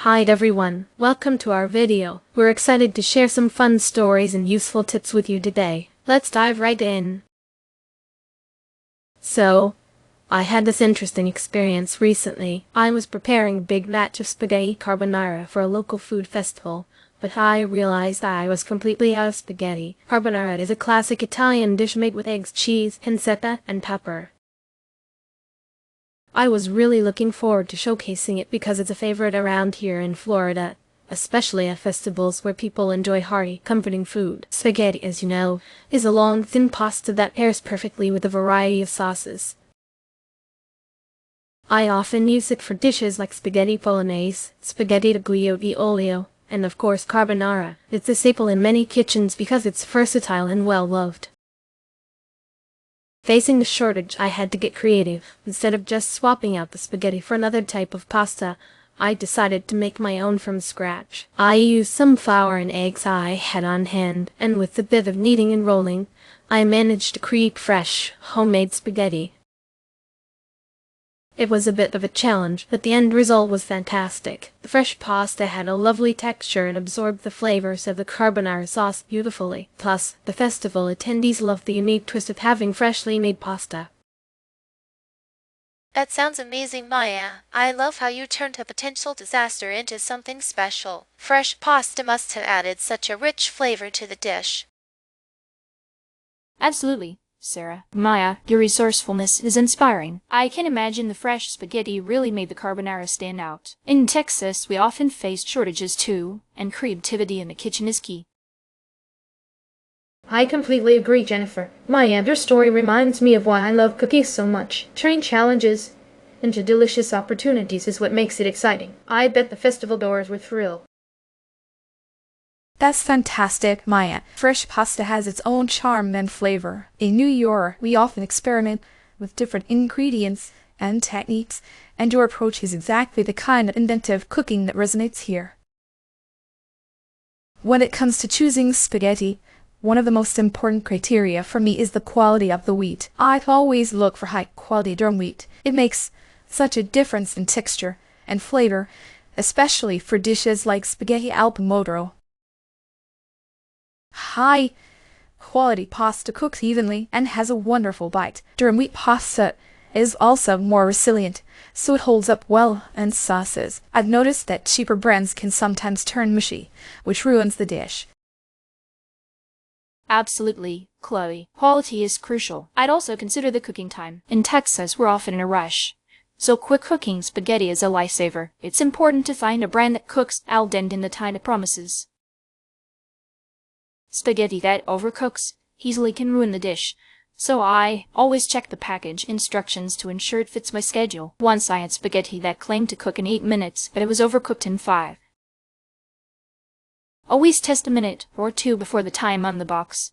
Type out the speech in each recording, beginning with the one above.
Hi everyone, welcome to our video. We're excited to share some fun stories and useful tips with you today. Let's dive right in. So, I had this interesting experience recently. I was preparing a big batch of spaghetti carbonara for a local food festival, but I realized I was completely out of spaghetti. Carbonara is a classic Italian dish made with eggs, cheese, pancetta, and pepper. I was really looking forward to showcasing it because it's a favorite around here in Florida, especially at festivals where people enjoy hearty, comforting food. Spaghetti, as you know, is a long, thin pasta that pairs perfectly with a variety of sauces. I often use it for dishes like spaghetti bolognese, spaghetti aglio e olio, and of course carbonara. It's a staple in many kitchens because it's versatile and well-loved. Facing the shortage, I had to get creative. Instead of just swapping out the spaghetti for another type of pasta, I decided to make my own from scratch. I used some flour and eggs I had on hand, and with a bit of kneading and rolling, I managed to create fresh, homemade spaghetti. It was a bit of a challenge, but the end result was fantastic. The fresh pasta had a lovely texture and absorbed the flavors of the carbonara sauce beautifully. Plus, the festival attendees loved the unique twist of having freshly made pasta. That sounds amazing, Maya. I love how you turned a potential disaster into something special. Fresh pasta must have added such a rich flavor to the dish. Absolutely, Sarah. Maya, your resourcefulness is inspiring. I can imagine the fresh spaghetti really made the carbonara stand out. In Texas, we often face shortages too, and creativity in the kitchen is key. I completely agree, Jennifer. Maya, your story reminds me of why I love cookies so much. Turning challenges into delicious opportunities is what makes it exciting. I bet the festival goers were thrilled. That's fantastic, Maya. Fresh pasta has its own charm and flavor. In New York, we often experiment with different ingredients and techniques, and your approach is exactly the kind of inventive cooking that resonates here. When it comes to choosing spaghetti, one of the most important criteria for me is the quality of the wheat. I always look for high-quality durum wheat. It makes such a difference in texture and flavor, especially for dishes like spaghetti al pomodoro. High-quality pasta cooks evenly and has a wonderful bite. Durum wheat pasta is also more resilient, so it holds up well in sauces. I've noticed that cheaper brands can sometimes turn mushy, which ruins the dish. Absolutely, Chloe. Quality is crucial. I'd also consider the cooking time. In Texas, we're often in a rush, so quick cooking spaghetti is a lifesaver. It's important to find a brand that cooks al dente in the time it promises. Spaghetti that overcooks easily can ruin the dish, so I always check the package instructions to ensure it fits my schedule. Once I had spaghetti that claimed to cook in 8 minutes, but it was overcooked in 5. Always test a minute or two before the time on the box.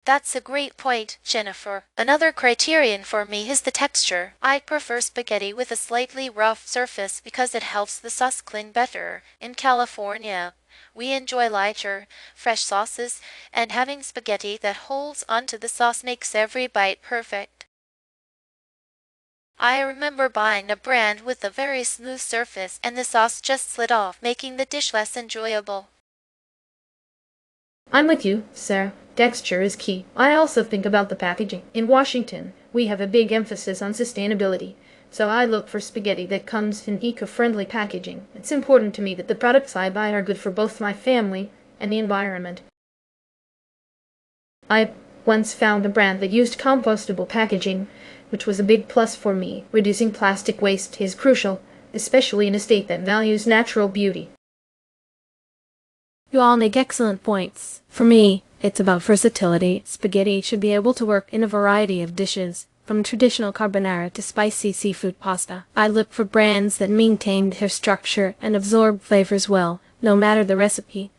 That's a great point, Jennifer. Another criterion for me is the texture. I prefer spaghetti with a slightly rough surface because it helps the sauce cling better. In California, we enjoy lighter, fresh sauces, and having spaghetti that holds onto the sauce makes every bite perfect. I remember buying a brand with a very smooth surface and the sauce just slid off, making the dish less enjoyable. I'm with you, Sarah. Texture is key. I also think about the packaging. In Washington, we have a big emphasis on sustainability, so I look for spaghetti that comes in eco-friendly packaging. It's important to me that the products I buy are good for both my family and the environment. I once found a brand that used compostable packaging, which was a big plus for me. Reducing plastic waste is crucial, especially in a state that values natural beauty. You all make excellent points. For me, it's about versatility. Spaghetti should be able to work in a variety of dishes, from traditional carbonara to spicy seafood pasta. I look for brands that maintain their structure and absorb flavors well, no matter the recipe.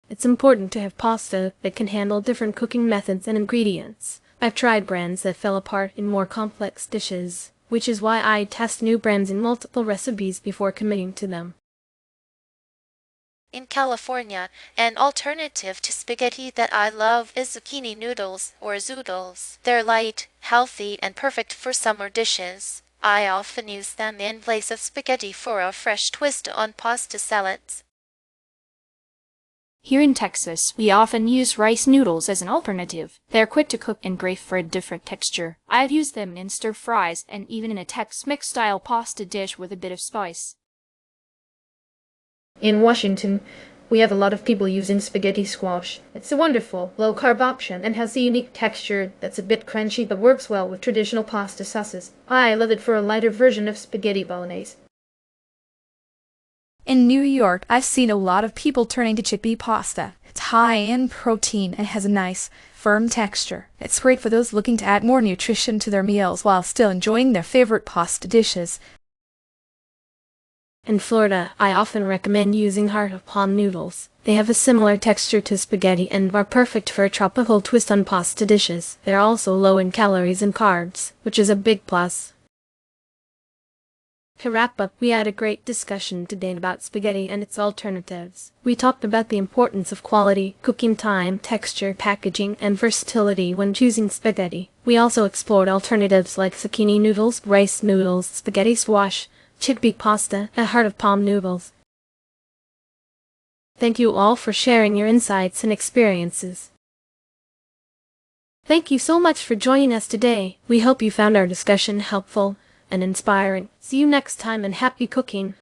It's important to have pasta that can handle different cooking methods and ingredients. I've tried brands that fell apart in more complex dishes, which is why I test new brands in multiple recipes before committing to them. In California, an alternative to spaghetti that I love is zucchini noodles or zoodles. They're light, healthy, and perfect for summer dishes. I often use them in place of spaghetti for a fresh twist on pasta salads. Here in Texas, we often use rice noodles as an alternative. They're quick to cook and great for a different texture. I've used them in stir fries and even in a Tex-Mex style pasta dish with a bit of spice. In Washington, we have a lot of people using spaghetti squash. It's a wonderful, low-carb option and has a unique texture that's a bit crunchy but works well with traditional pasta sauces. I love it for a lighter version of spaghetti bolognese. In New York, I've seen a lot of people turning to chickpea pasta. It's high in protein and has a nice, firm texture. It's great for those looking to add more nutrition to their meals while still enjoying their favorite pasta dishes. In Florida, I often recommend using heart of palm noodles. They have a similar texture to spaghetti and are perfect for a tropical twist on pasta dishes. They're also low in calories and carbs, which is a big plus. To wrap up, we had a great discussion today about spaghetti and its alternatives. We talked about the importance of quality, cooking time, texture, packaging, and versatility when choosing spaghetti. We also explored alternatives like zucchini noodles, rice noodles, spaghetti squash, chickpea pasta, and heart of palm noodles. Thank you all for sharing your insights and experiences. Thank you so much for joining us today. We hope you found our discussion helpful and inspiring. See you next time and happy cooking!